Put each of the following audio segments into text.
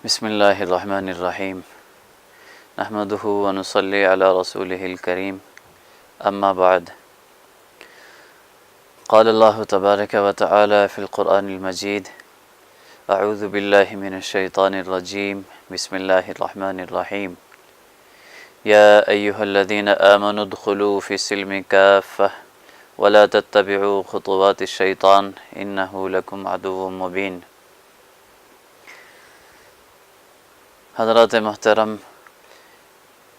بسم اللہ الرحمن الرحیم نحمدہ ونصلی علی رسولہ الکریم اما بعد قال اللہ تبارک و تعالی فی القرآن المجید اعوذ باللہ من الشیطان الرجیم بسم اللہ الرحمن الرحیم یا ایہا الذین آمنوا ادخلوا فی السلم کافہ ولا تتبعوا خطوات الشیطان انہ لکم عدو مبین۔ حضرات محترم،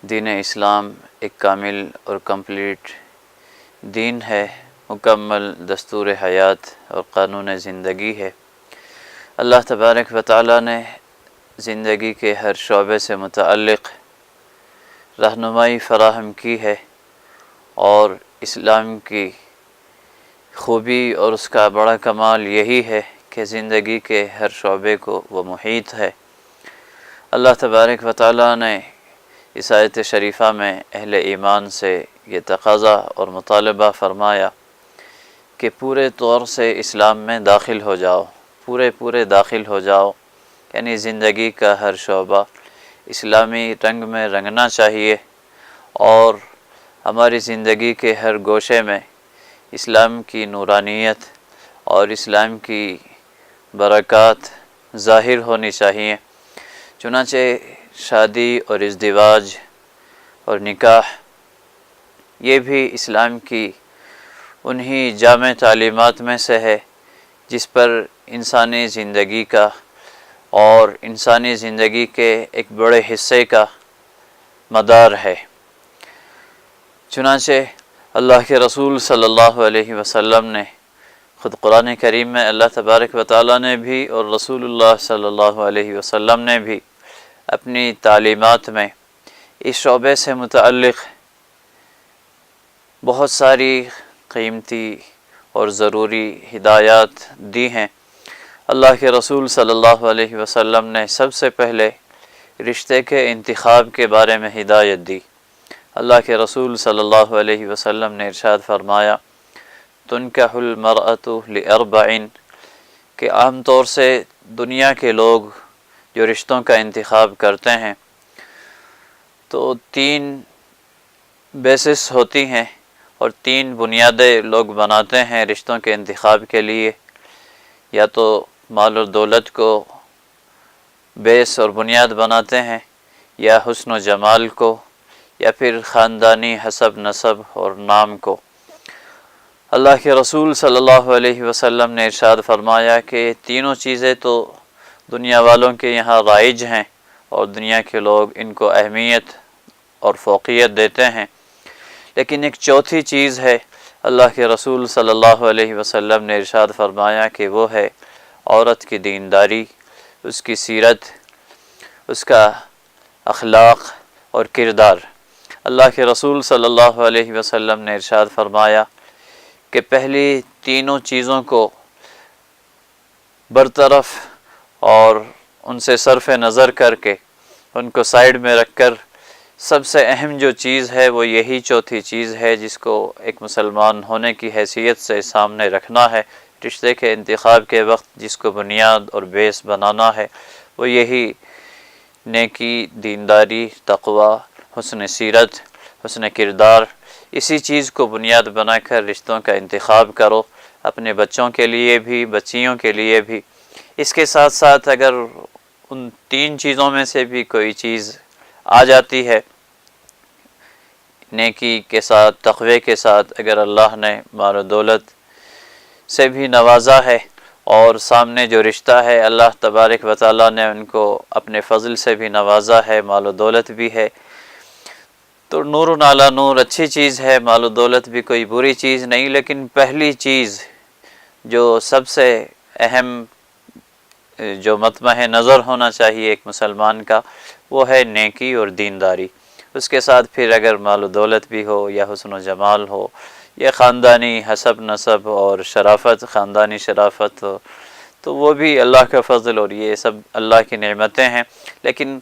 دین اسلام ایک کامل اور کمپلیٹ دین ہے، مکمل دستور حیات اور قانون زندگی ہے۔ اللہ تبارک و تعالی نے زندگی کے ہر شعبے سے متعلق رہنمائی فراہم کی ہے، اور اسلام کی خوبی اور اس کا بڑا کمال یہی ہے کہ زندگی کے ہر شعبے کو وہ محیط ہے۔ اللہ تبارک و تعالی نے اس آیت شریفہ میں اہل ایمان سے یہ تقاضا اور مطالبہ فرمایا کہ پورے طور سے اسلام میں داخل ہو جاؤ، پورے داخل ہو جاؤ، یعنی زندگی کا ہر شعبہ اسلامی رنگ میں رنگنا چاہیے، اور ہماری زندگی کے ہر گوشے میں اسلام کی نورانیت اور اسلام کی برکات ظاہر ہونی چاہیے۔ چنانچہ شادی اور ازدواج اور نکاح یہ بھی اسلام کی انہی جامع تعلیمات میں سے ہے جس پر انسانی زندگی کا اور انسانی زندگی کے ایک بڑے حصے کا مدار ہے۔ چنانچہ اللہ کے رسول صلی اللہ علیہ وسلم نے خود قرآن کریم میں اللہ تبارک و تعالی نے بھی اور رسول اللہ صلی اللہ علیہ وسلم نے بھی اپنی تعلیمات میں اس شعبے سے متعلق بہت ساری قیمتی اور ضروری ہدایات دی ہیں۔ اللہ کے رسول صلی اللہ علیہ وسلم نے سب سے پہلے رشتے کے انتخاب کے بارے میں ہدایت دی۔ اللہ کے رسول صلی اللہ علیہ وسلم نے ارشاد فرمایا تنکح المرأة لأربع، کہ عام طور سے دنیا کے لوگ جو رشتوں کا انتخاب کرتے ہیں تو 3 بیسس ہوتی ہیں اور 3 بنیادیں لوگ بناتے ہیں رشتوں کے انتخاب کے لیے، یا تو مال و دولت کو بیس اور بنیاد بناتے ہیں، یا حسن و جمال کو، یا پھر خاندانی حسب نسب اور نام کو۔ اللہ کے رسول صلی اللہ علیہ وسلم نے ارشاد فرمایا کہ تینوں چیزیں تو دنیا والوں کے یہاں رائج ہیں اور دنیا کے لوگ ان کو اہمیت اور فوقیت دیتے ہیں، لیکن ایک چوتھی چیز ہے۔ اللہ کے رسول صلی اللہ علیہ وسلم نے ارشاد فرمایا کہ وہ ہے عورت کی دینداری، اس کی سیرت، اس کا اخلاق اور کردار۔ اللہ کے رسول صلی اللہ علیہ وسلم نے ارشاد فرمایا کہ پہلی تینوں چیزوں کو برطرف اور ان سے صرف نظر کر کے ان کو سائیڈ میں رکھ کر سب سے اہم جو چیز ہے وہ یہی چوتھی چیز ہے جس کو ایک مسلمان ہونے کی حیثیت سے سامنے رکھنا ہے۔ رشتے کے انتخاب کے وقت جس کو بنیاد اور بیس بنانا ہے وہ یہی نیکی، دینداری، تقوی، حسن سیرت، حسن کردار، اسی چیز کو بنیاد بنا کر رشتوں کا انتخاب کرو، اپنے بچوں کے لیے بھی، بچیوں کے لیے بھی۔ اس کے ساتھ ساتھ اگر ان 3 چیزوں میں سے بھی کوئی چیز آ جاتی ہے، نیکی کے ساتھ، تقوی کے ساتھ، اگر اللہ نے مال و دولت سے بھی نوازا ہے اور سامنے جو رشتہ ہے اللہ تبارک و تعالی نے ان کو اپنے فضل سے بھی نوازا ہے، مال و دولت بھی ہے، تو نور علی نور اچھی چیز ہے۔ مال و دولت بھی کوئی بری چیز نہیں، لیکن پہلی چیز جو سب سے اہم جو مطمع نظر ہونا چاہیے ایک مسلمان کا وہ ہے نیکی اور دینداری۔ اس کے ساتھ پھر اگر مال و دولت بھی ہو، یا حسن و جمال ہو، یا خاندانی حسب نسب اور شرافت، خاندانی شرافت ہو، تو وہ بھی اللہ کا فضل اور یہ سب اللہ کی نعمتیں ہیں، لیکن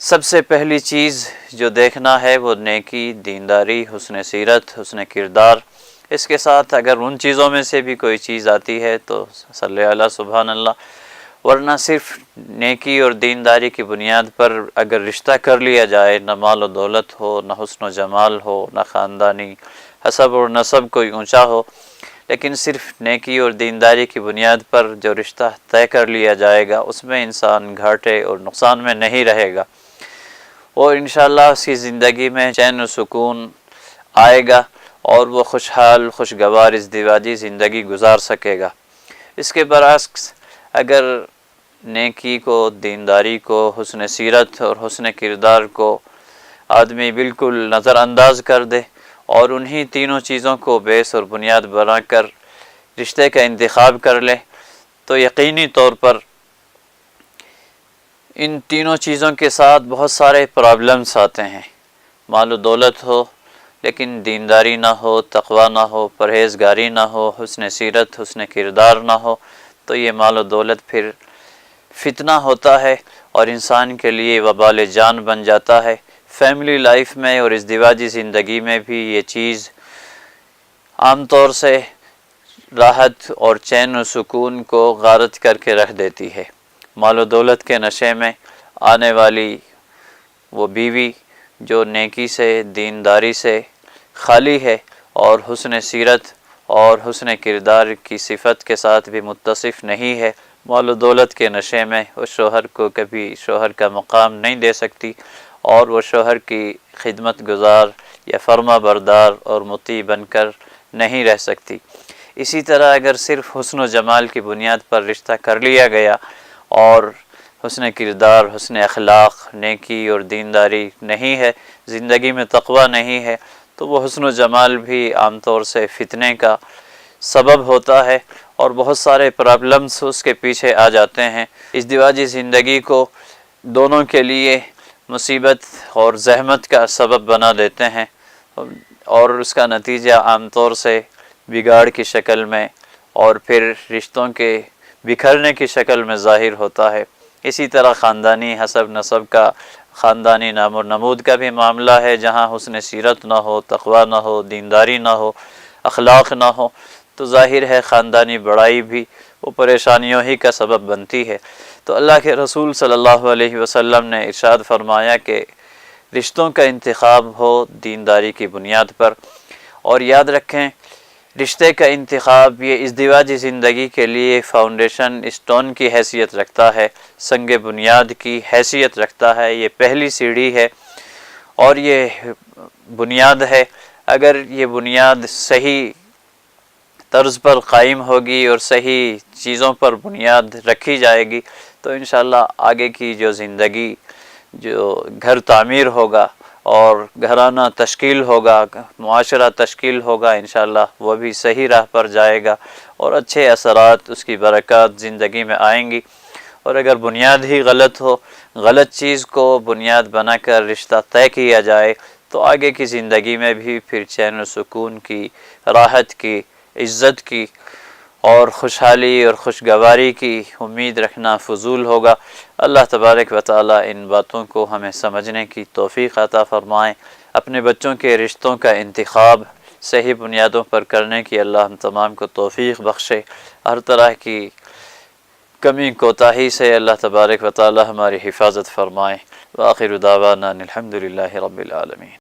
سب سے پہلی چیز جو دیکھنا ہے وہ نیکی، دینداری، حسن سیرت، حسن کردار۔ اس کے ساتھ اگر ان چیزوں میں سے بھی کوئی چیز آتی ہے تو صلی اللہ سبحان اللہ، ورنہ صرف نیکی اور دینداری کی بنیاد پر اگر رشتہ کر لیا جائے، نہ مال و دولت ہو، نہ حسن و جمال ہو، نہ خاندانی حسب اور نسب کوئی اونچا ہو، لیکن صرف نیکی اور دینداری کی بنیاد پر جو رشتہ طے کر لیا جائے گا، اس میں انسان گھاٹے اور نقصان میں نہیں رہے گا، اور انشاءاللہ اس کی زندگی میں چین و سکون آئے گا اور وہ خوشحال خوشگوار ازدواجی زندگی گزار سکے گا۔ اس کے برعکس اگر نیکی کو، دینداری کو، حسن سیرت اور حسن کردار کو آدمی بالکل نظر انداز کر دے اور انہی تینوں چیزوں کو بیس اور بنیاد بنا کر رشتے کا انتخاب کر لے، تو یقینی طور پر ان تینوں چیزوں کے ساتھ بہت سارے پرابلمس آتے ہیں۔ مال و دولت ہو لیکن دینداری نہ ہو، تقوی نہ ہو، پرہیزگاری نہ ہو، حسن سیرت، حسن کردار نہ ہو، تو یہ مال و دولت پھر فتنہ ہوتا ہے اور انسان کے لیے وبال جان بن جاتا ہے۔ فیملی لائف میں اور ازدواجی زندگی میں بھی یہ چیز عام طور سے راحت اور چین و سکون کو غارت کر کے رکھ دیتی ہے۔ مال و دولت کے نشے میں آنے والی وہ بیوی جو نیکی سے، دینداری سے خالی ہے اور حسن سیرت اور حسن کردار کی صفت کے ساتھ بھی متصف نہیں ہے، مال و دولت کے نشے میں اس شوہر کو کبھی شوہر کا مقام نہیں دے سکتی اور وہ شوہر کی خدمت گزار یا فرما بردار اور مطیع بن کر نہیں رہ سکتی۔ اسی طرح اگر صرف حسن و جمال کی بنیاد پر رشتہ کر لیا گیا اور حسن کردار، حسن اخلاق، نیکی اور دینداری نہیں ہے، زندگی میں تقوی نہیں ہے، تو وہ حسن و جمال بھی عام طور سے فتنے کا سبب ہوتا ہے اور بہت سارے پرابلمس اس کے پیچھے آ جاتے ہیں۔ ازدواجی زندگی کو دونوں کے لیے مصیبت اور زحمت کا سبب بنا دیتے ہیں اور اس کا نتیجہ عام طور سے بگاڑ کی شکل میں اور پھر رشتوں کے بکھرنے کی شکل میں ظاہر ہوتا ہے۔ اسی طرح خاندانی حسب نسب کا، خاندانی نام و نمود کا بھی معاملہ ہے، جہاں حسن سیرت نہ ہو، تقوی نہ ہو، دینداری نہ ہو، اخلاق نہ ہو، تو ظاہر ہے خاندانی بڑائی بھی وہ پریشانیوں ہی کا سبب بنتی ہے۔ تو اللہ کے رسول صلی اللہ علیہ وسلم نے ارشاد فرمایا کہ رشتوں کا انتخاب ہو دینداری کی بنیاد پر، اور یاد رکھیں رشتے کا انتخاب یہ ازدواجی زندگی کے لیے فاؤنڈیشن اسٹون کی حیثیت رکھتا ہے، سنگ بنیاد کی حیثیت رکھتا ہے، یہ پہلی سیڑھی ہے اور یہ بنیاد ہے۔ اگر یہ بنیاد صحیح طرز پر قائم ہوگی اور صحیح چیزوں پر بنیاد رکھی جائے گی تو انشاءاللہ آگے کی جو زندگی، جو گھر تعمیر ہوگا اور گھرانہ تشکیل ہوگا، معاشرہ تشکیل ہوگا، انشاءاللہ وہ بھی صحیح راہ پر جائے گا اور اچھے اثرات، اس کی برکات زندگی میں آئیں گی۔ اور اگر بنیاد ہی غلط ہو، غلط چیز کو بنیاد بنا کر رشتہ طے کیا جائے تو آگے کی زندگی میں بھی پھر چین و سکون کی، راحت کی، عزت کی اور خوشحالی اور خوشگواری کی امید رکھنا فضول ہوگا۔ اللہ تبارک و تعالی ان باتوں کو ہمیں سمجھنے کی توفیق عطا فرمائے، اپنے بچوں کے رشتوں کا انتخاب صحیح بنیادوں پر کرنے کی اللہ ہم تمام کو توفیق بخشے، ہر طرح کی کمی کوتاہی سے اللہ تبارک و تعالی ہماری حفاظت فرمائے۔ وآخر دعوانا الحمدللہ رب العالمین۔